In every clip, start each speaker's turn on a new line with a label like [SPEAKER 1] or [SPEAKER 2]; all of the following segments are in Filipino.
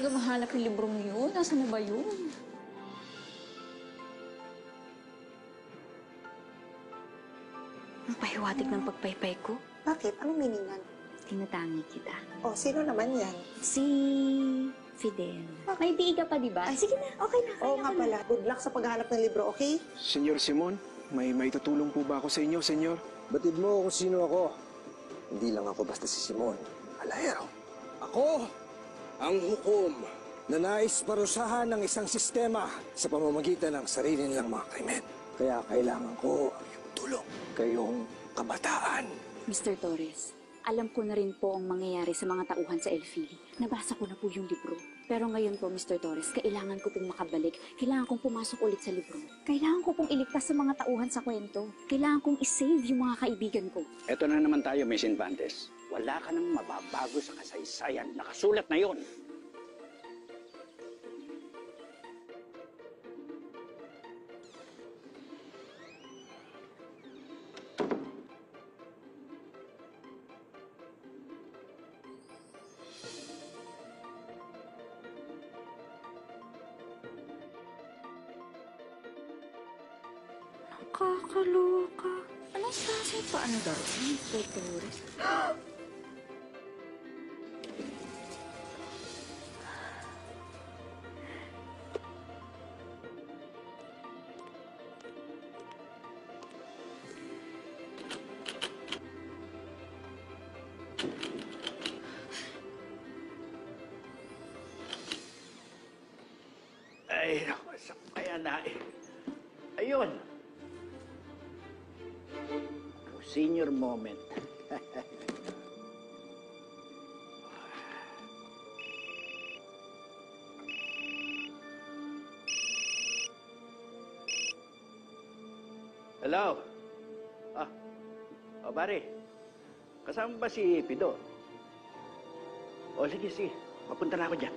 [SPEAKER 1] talaga mahalap yung librong yun. Nasaan na ba yun?
[SPEAKER 2] Ang pahiwatig ng pagpaypay ko.
[SPEAKER 3] Bakit? Anong meaningan?
[SPEAKER 2] Tinatangi kita.
[SPEAKER 3] Oh, sino naman yan?
[SPEAKER 2] Si Fidel. May biig ka pa, di ba?
[SPEAKER 3] Ay,
[SPEAKER 2] Sige na, okay na.
[SPEAKER 3] Oo nga pala. Good luck sa paghahanap ng libro, okay?
[SPEAKER 4] Senyor Simon, may maitutulong po ba ako sa inyo, senyor?
[SPEAKER 5] Batid mo kung sino ako. Hindi lang ako basta si Simon. Alahero. Ako ang hukom na nais parusahan ng isang sistema sa pamamagitan ng sarili nilang mga krimen. Kaya kailangan ko ang iyong tulong. Kayong kabataan.
[SPEAKER 2] Mr. Torres, alam ko na rin po ang mangyayari sa mga tauhan sa Elfili. Nabasa ko na po yung libro. Pero ngayon po, Mr. Torres, kailangan ko pong makabalik. Kailangan kong pumasok ulit sa libro. Kailangan ko pong iligtas sa mga tauhan sa kwento. Kailangan kong isave yung mga kaibigan ko.
[SPEAKER 6] Eto na naman tayo, Miss Infantes. Wala ka nang mababago sa kasaysayan. Nakasulat na yon.
[SPEAKER 2] Nakakaloka. Anong klase pa? Ano daw? Mr. Torres?
[SPEAKER 6] Ay, naku, kaya na eh. Ayun. Senior moment. Hello? Pare. Kasama ba si Pido? O, sige. Papunta na ako dyan.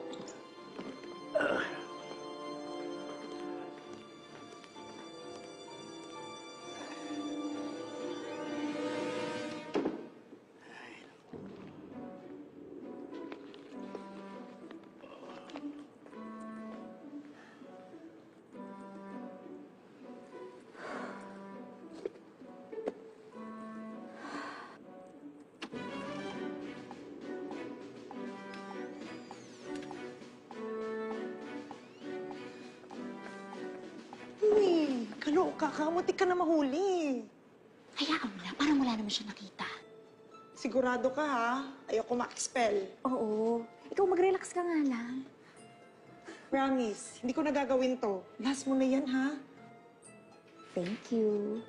[SPEAKER 3] Uy, kaloka ka. Muntik ka na mahuli.
[SPEAKER 2] Hayaan mo na, parang wala naman siya nakita.
[SPEAKER 3] Sigurado ka, ha? Ayoko ma-expel.
[SPEAKER 2] Oo. Ikaw mag-relax ka nga lang.
[SPEAKER 3] Promise, hindi ko nagagawin to. Last mo na yan, ha?
[SPEAKER 2] Thank you.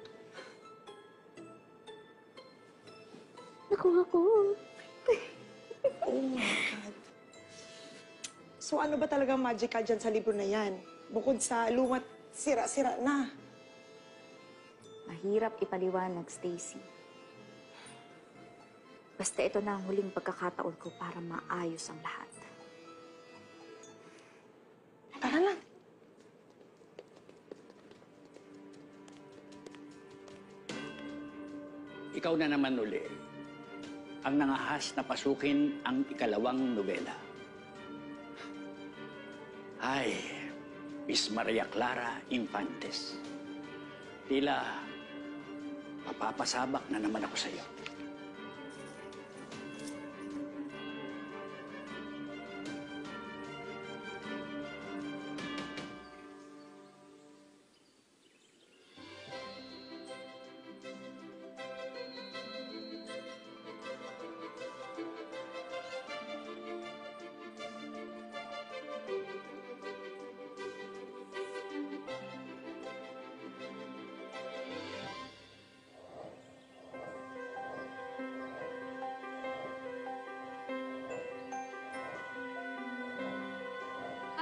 [SPEAKER 2] Nakuha ko.
[SPEAKER 3] Oh my God. So ano ba talagang magic ka dyan sa libro na yan? Bukod sa lumat, sira-sira na.
[SPEAKER 2] Mahirap ipaliwanag, Stacy. Basta ito na ang huling pagkakataon ko para maayos ang lahat.
[SPEAKER 3] Tara lang.
[SPEAKER 6] Ikaw na naman uli ang nangahas na pasukin ang ikalawang nobela. Ay, Miss Maria Clara Infantes. Tila, mapapasabak na naman ako sa iyo.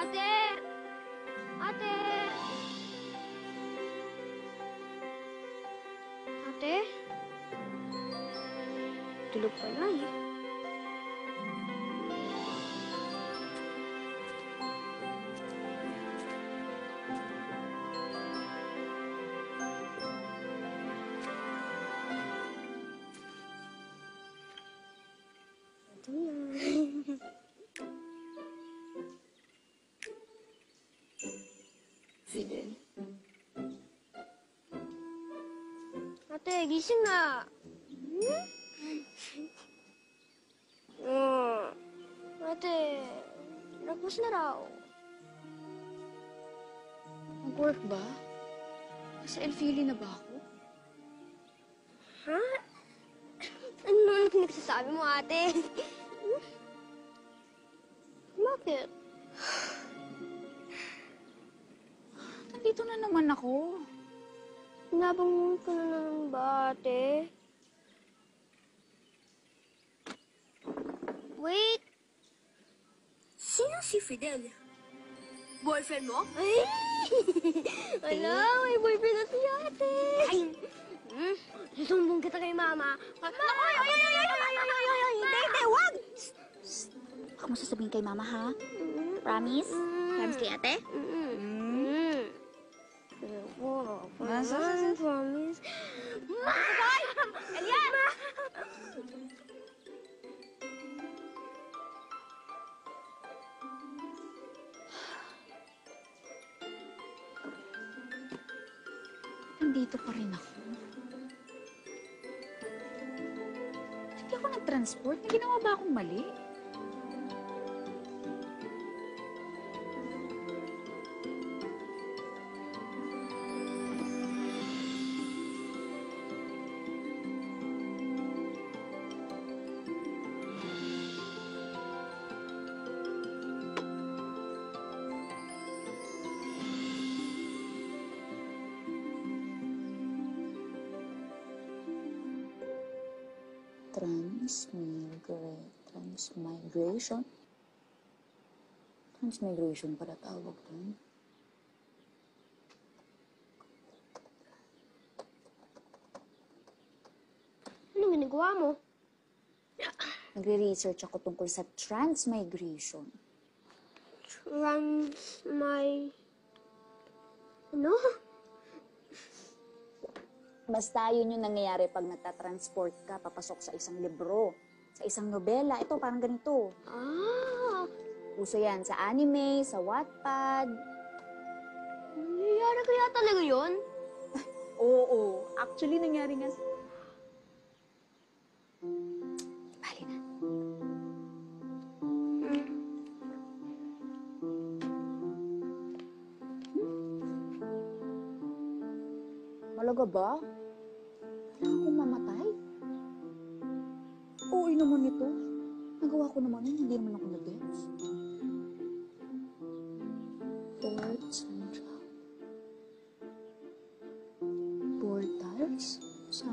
[SPEAKER 7] Ate! Ate! Ate? Tulog pa lang eh. Ito na. gising na. Ate, nagpas na raw.
[SPEAKER 1] Mag-work ba? Sa Elfili na ba ako?
[SPEAKER 7] Ha? Ano naman pinagsasabi mo, ate? Bakit?
[SPEAKER 1] Nandito na naman ako.
[SPEAKER 7] Nabangon ka na naman ba, ate? Wait! Sino si Fidel? Boyfriend mo? Ay! Ala, may boyfriend na si ate! Ay! Susumbong kita kay mama. Hindi, wag!
[SPEAKER 2] Huwag mo sasabihin kay mama, ha? Promise? Promise kay ate?
[SPEAKER 7] Promise. Hoy! Elian!
[SPEAKER 1] Nandito pa rin ako. Hindi ako nag-transport. May ginawa ba akong mali?
[SPEAKER 2] Transmigration? Transmigration pala tawag doon.
[SPEAKER 7] Anong ginagawa mo?
[SPEAKER 2] Nagre-research ako tungkol sa transmigration.
[SPEAKER 7] Ano?
[SPEAKER 2] Basta yun yung nangyayari pag nagtatransport ka, papasok sa isang libro, sa isang nobela. Ito, parang ganito.
[SPEAKER 7] Ah!
[SPEAKER 2] Uso yan sa anime, sa Wattpad.
[SPEAKER 7] Nangyayari kaya talaga yun?
[SPEAKER 2] Oo, actually nangyari nga Bali na. Malaga ba? Kailangan akong mamatay? Oo naman ito. Nagawa ko naman yun, hindi naman ako nag-gets. Fort Central. Portals? Sa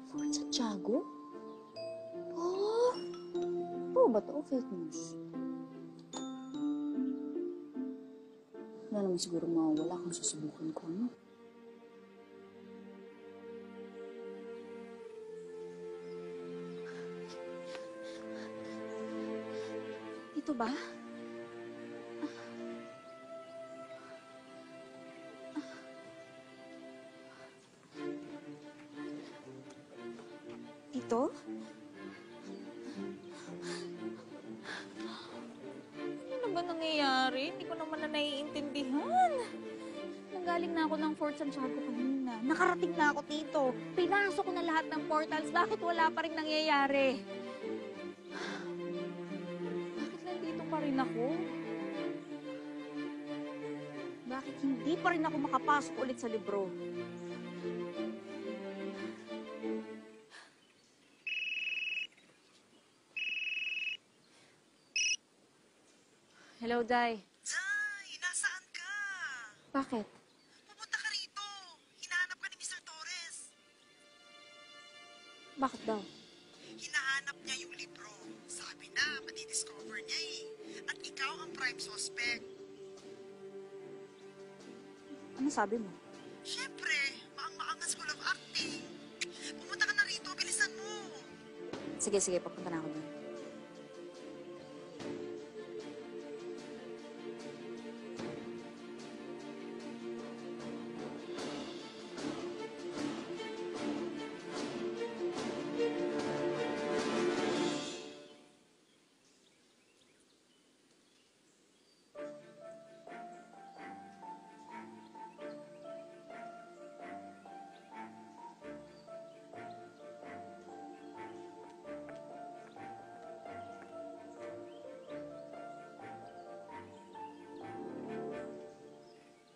[SPEAKER 2] Fort Santiago? Oh! Oo ba ito? Fake news? Wala naman siguro mawawala kung susubukan ko, no?
[SPEAKER 1] Ito ba? Ito? Ano na ba nangyayari? Hindi ko naman na naiintindihan. Nanggaling na ako ng Fort Santiago kanina. Nakarating na ako dito. Pinasok ko na lahat ng portals. Bakit wala pa rin nangyayari? Bakit nandito pa rin ako? Bakit hindi pa rin ako makapasok ulit sa libro? Hello, Day.
[SPEAKER 3] Zay, nasaan ka?
[SPEAKER 1] Bakit?
[SPEAKER 3] Pupunta ka rito. Hinahanap ka ni Mr. Torres.
[SPEAKER 1] Bakit daw?
[SPEAKER 3] Hinahanap niya yung libro. Sabi na, madidiscover niya eh. At ikaw ang prime suspect.
[SPEAKER 1] Ano sabi mo?
[SPEAKER 3] Siyempre, maang-maang ang School of Acting. Pumunta ka na rito, bilisan mo.
[SPEAKER 1] Sige, papunta na ako doon.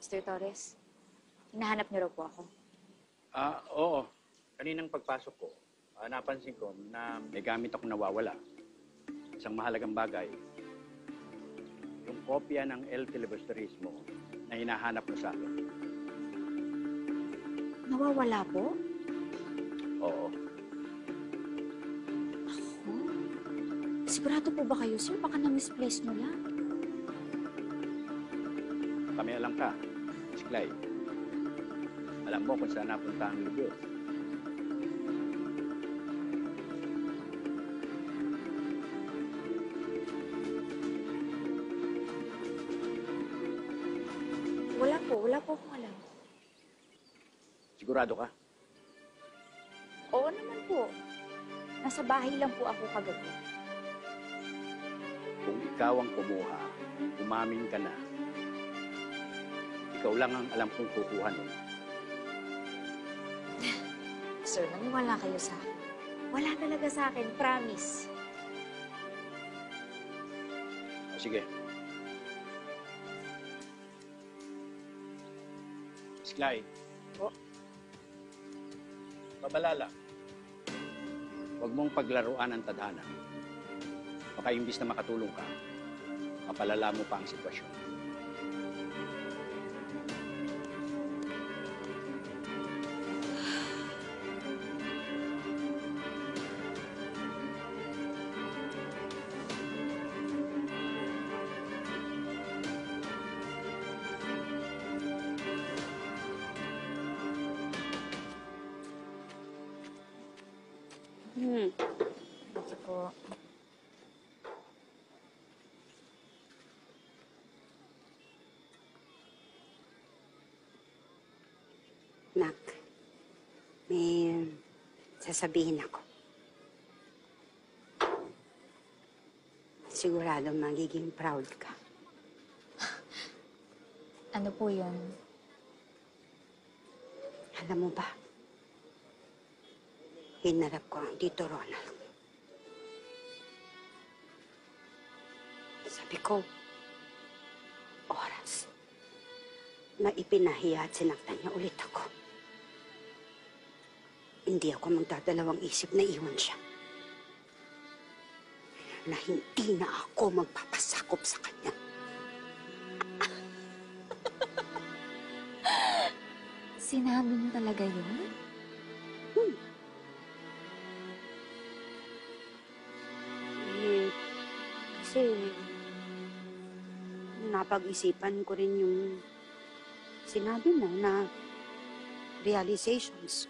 [SPEAKER 2] Mr. Torres. Hinahanap niyo raw po ako.
[SPEAKER 6] Oo. Kaninang pagpasok ko, napansin ko na may gamit akong nawawala. Isang mahalagang bagay, yung kopya ng El Filibusterismo na hinahanap mo sa akin.
[SPEAKER 2] Nawawala po?
[SPEAKER 6] Oo.
[SPEAKER 2] Ako? Sigurado po ba kayo, sir? Baka na-misplace niyo lang.
[SPEAKER 6] Kami alam ka, Miss Clay. Alam mo kung saan napunta ang libro.
[SPEAKER 2] Wala po akong alam.
[SPEAKER 6] Sigurado ka?
[SPEAKER 2] Oo naman po. Nasa bahay lang po ako kagabi.
[SPEAKER 6] Kung ikaw ang kumuha, umamin ka na. Ikaw lang ang alam kong kukuha nun.
[SPEAKER 2] Sir, maniwala kayo sa akin. Wala talaga sa akin, promise.
[SPEAKER 6] Sige. Miss Clay.
[SPEAKER 2] Po?
[SPEAKER 6] Pabalala. Huwag mong paglaruan ang tadhana. Baka imbis na makatulong ka, mapalala mo pa ang sitwasyon.
[SPEAKER 2] Sige po.
[SPEAKER 8] Nak, may sasabihin ako. Sigurado magiging proud ka.
[SPEAKER 2] Ano po yun?
[SPEAKER 8] Alam mo ba, hinarap ko ang Tito Ronald. Sabi ko, oras na ipinahiya at sinaktan niya ulit ako. Hindi ako magdadalawang isip na iwan siya. Na hindi na ako magpapasakop sa kanya.
[SPEAKER 2] Sinabi niyo talaga yun?
[SPEAKER 8] Kasi napag-isipan ko rin yung sinabi mo na realizations.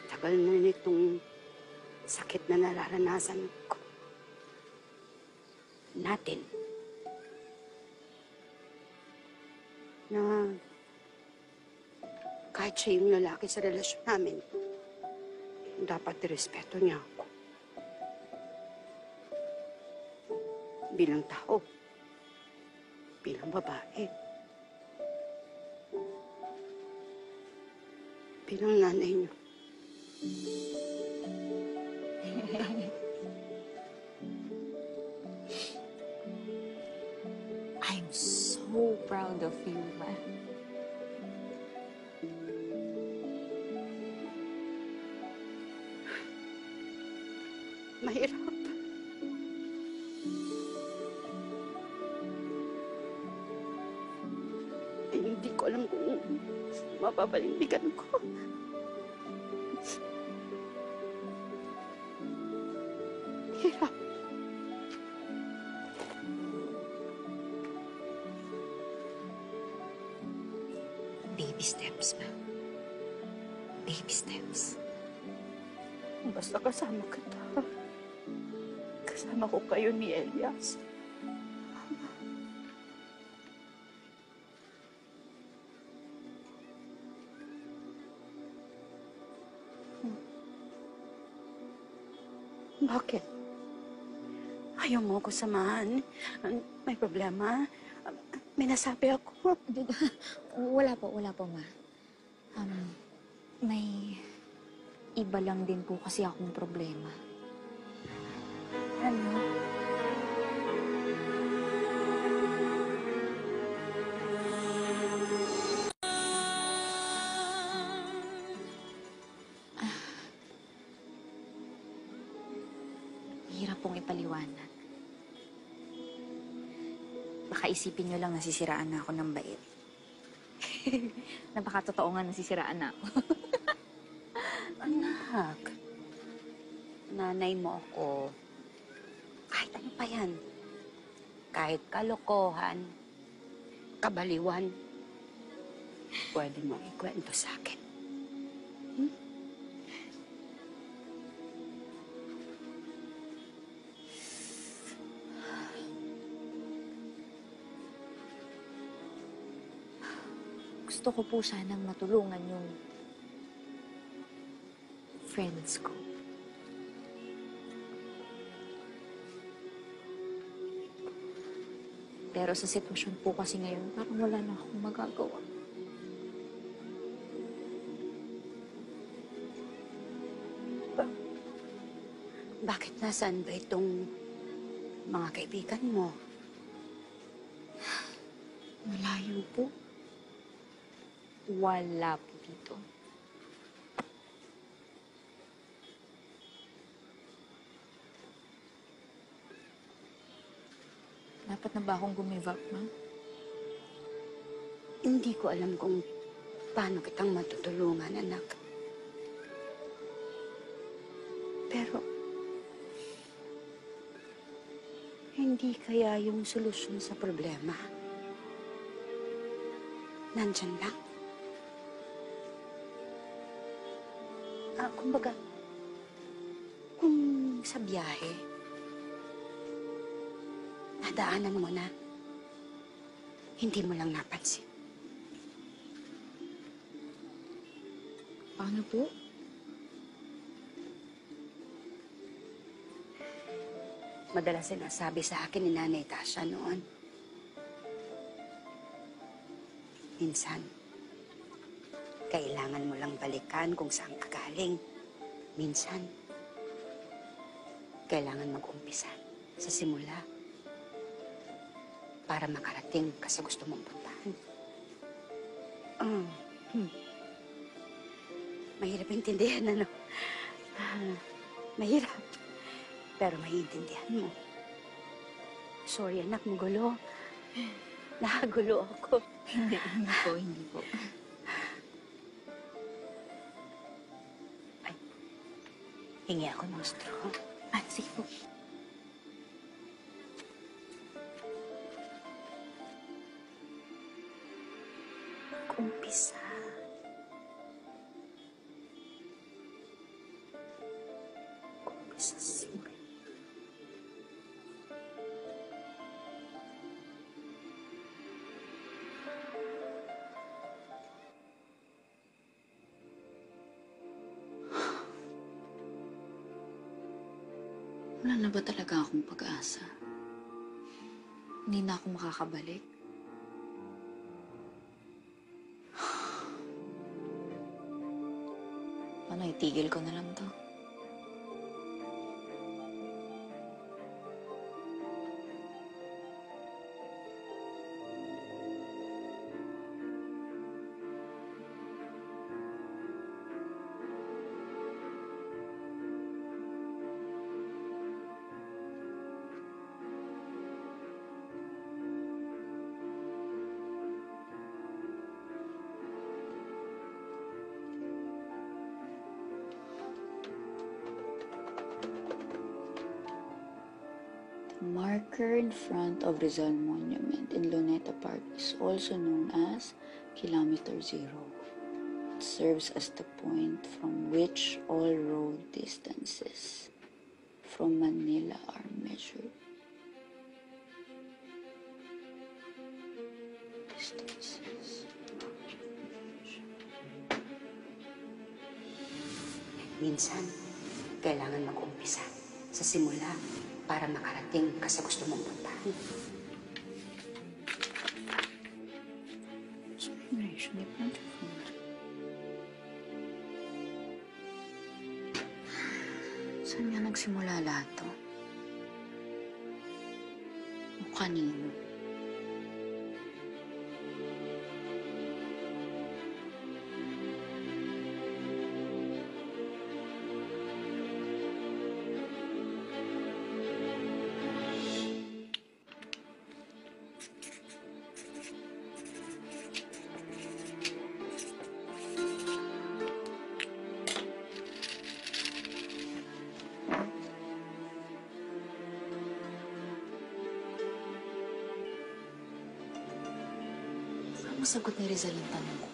[SPEAKER 8] Tagal na nitong sakit na nararanasan ko. Natin. Na kahit siya yung lalaki sa relasyon namin, dapat irespeto niya ako. Bilang tao. Bilang babae. Bilang nanay niyo.
[SPEAKER 2] I'm so proud of you, Ma.
[SPEAKER 8] Mahirap. Hindi ko alam kung mapapalindigan ko. Hirap. Baby steps, Ma. Baby steps. Basta kasama kita. Kasama ko kayo ni Elias. Bakit? Ayaw mo ko samahan? May problema? May nasabi ako?
[SPEAKER 2] Wala po, Ma. May iba lang din po kasi akong problema.
[SPEAKER 8] Ano?
[SPEAKER 2] Mahirap pong ipaliwanag. Baka isipin nyo lang nasisiraan na ako ng bait. Na baka totoo nga nasisiraan na ako.
[SPEAKER 8] Anak, nanay mo ako. Kahit ano pa yan. Kahit kalokohan, kabaliwan, pwede mo ikwento sa akin.
[SPEAKER 2] Gusto ko po sanang matulungan yung friends ko. Pero sa sitwasyon po kasi ngayon, parang wala na akong magagawa.
[SPEAKER 8] Bakit nasaan ba itong mga kaibigan mo?
[SPEAKER 2] Malayo po. Wala po dito. Dapat na ba akong gumive up, ma?
[SPEAKER 8] Hindi ko alam kung paano kitang matutulungan, anak. Pero, hindi kaya yung solusyon sa problema nandyan lang? Kumbaga, kung sa biyahe, nadaanan mo na, hindi mo lang napansin.
[SPEAKER 2] Paano po?
[SPEAKER 8] Madalas sinasabi sa akin ni Nanay Tasha noon. Minsan, kailangan mo lang balikan kung saan ka galing. Minsan, kailangan mag-umpisa sa simula para makarating ka sa gusto mong puntahan. Mahirap intindihan, ano? Mahirap. Pero maiintindihan mo. Sorry, anak, magulo. Nakagulo ako.
[SPEAKER 2] Hindi po.
[SPEAKER 8] Ay, hingi ako ng straw.
[SPEAKER 2] Sige po.
[SPEAKER 8] Umpisa. Umpisa sa simula.
[SPEAKER 2] Wala na ba talaga akong pag-asa? Hindi na ako makakabalik? Paano, itigil ko na lang to? Marker in front of Rizal Monument in Luneta Park is also known as Kilometer Zero. It serves as the point from which all road distances from Manila are measured.
[SPEAKER 8] Minsan, kailangan mag-umpisa sa simula para makarating ka sa gusto mong puntahan.
[SPEAKER 2] Generation is plentiful. Saan nga nagsimula lahat to? O kanino? Paano masagot ni Rizal ang tanong ko?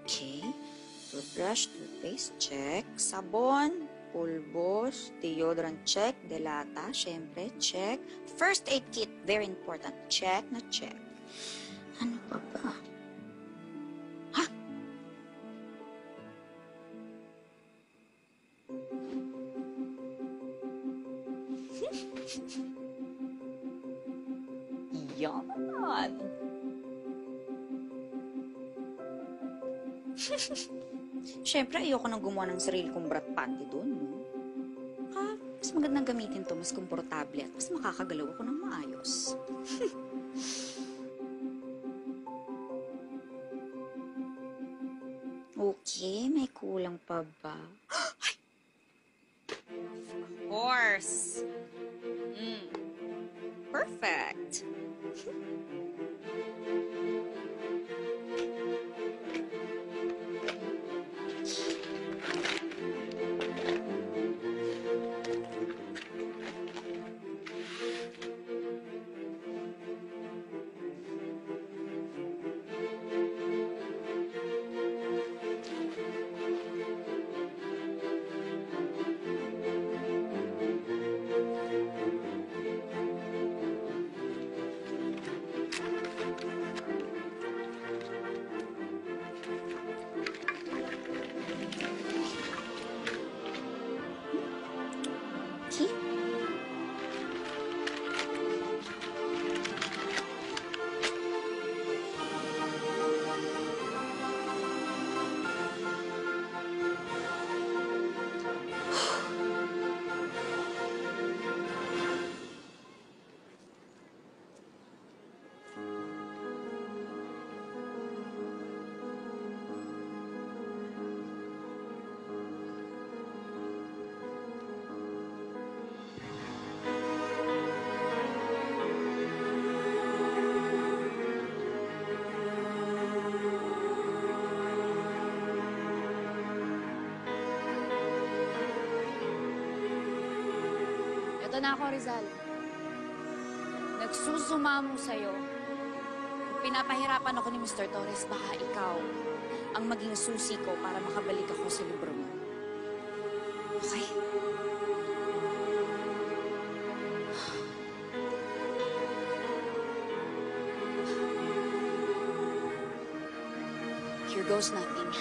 [SPEAKER 9] Okay. Toothbrush, toothpaste, check. Sabon, pulbos, deodorant, check. Delata, syempre, check. First aid kit, very important. Check na check. Ano pa ba? Ha?
[SPEAKER 1] Yan.
[SPEAKER 9] Syempre, ayoko nang gumawa ng sarili kong brat panty doon, no? Mas magandang gamitin to, mas komportable at mas makakagalaw ako ng maayos. Okay, may kulang pa ba? Ay! Of course! Perfect! Okay.
[SPEAKER 2] Ito na ako, Rizal. Nagsusumamo sa'yo. Kung pinapahirapan ako ni Mr. Torres, baka ikaw ang maging susi ko para makabalik ako sa libro mo. Okay? Here goes nothing.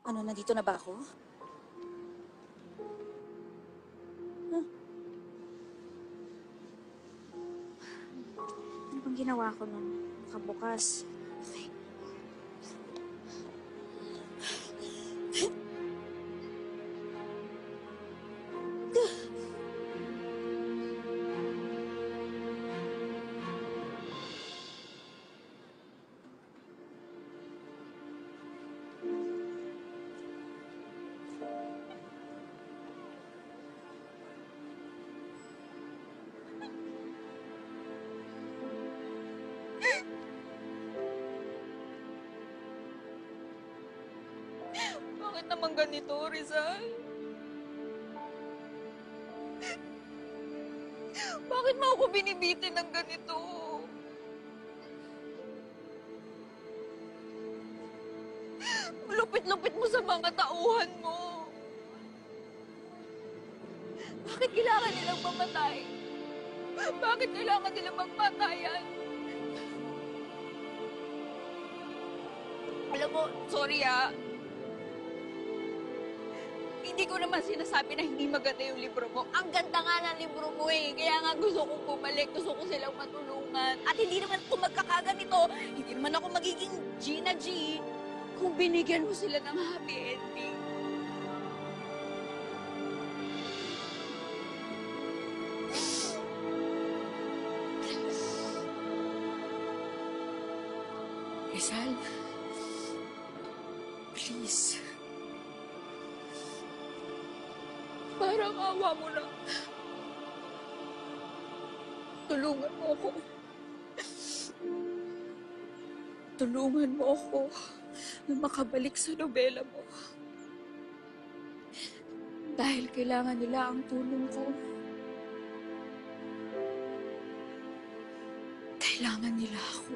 [SPEAKER 9] Ano, nandito na ba ako? Ano bang ginawa ko nun? Nakabukas. Okay.
[SPEAKER 1] Bakit naman ganito, Rizal? Bakit mo ako binibitin ng ganito? Lupit-lupit mo sa mga tauhan mo. Bakit kailangan nilang mamatay? Bakit kailangan nilang magpatayan? Alam mo, sorry hindi ko naman sinasabi na hindi maganda yung libro mo. Ang ganda nga ng libro mo eh. Kaya nga gusto kong bumalik. Gusto ko silang matulungan. At hindi naman kung magkakaganito, hindi naman ako magiging Gina G kung binigyan mo sila ng happy ending.
[SPEAKER 9] Please.
[SPEAKER 1] Parang awa mo na. Tulungan mo ako. Tulungan mo ako na makabalik sa nobela mo. Dahil kailangan nila ang tulong ko. Kailangan nila ako.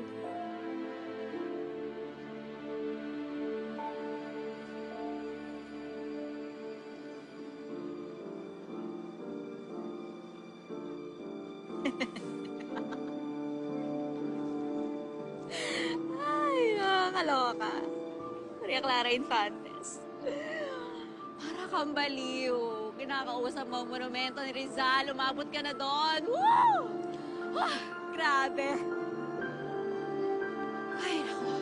[SPEAKER 1] Ay, nakakaloka. Maria Clara Infantes. Para kang baliw. Kinakausap mo ang monumento ni Rizal. Umabot ka na doon. Woo! Ah, grabe. Ay, naku.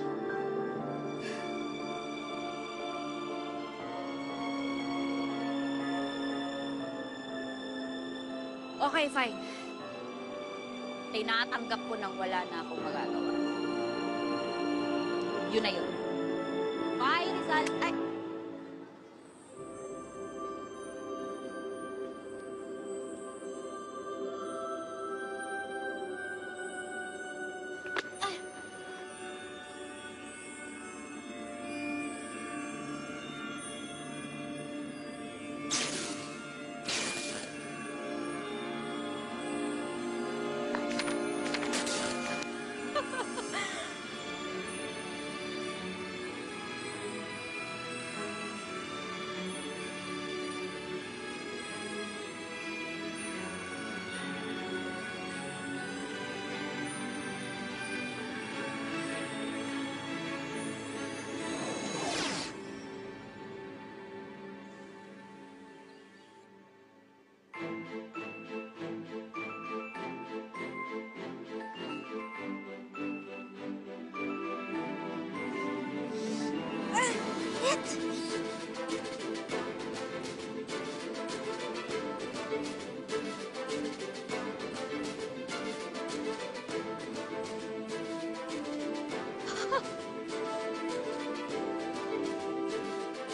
[SPEAKER 1] Okay, fine. Tinatanggap ko nang wala na akong magagawa. Yun na yun. Bye, Rizal. Ay!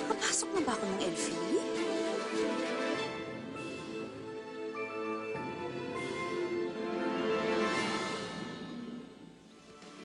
[SPEAKER 9] Nakapasok na ba ako ng Elfie?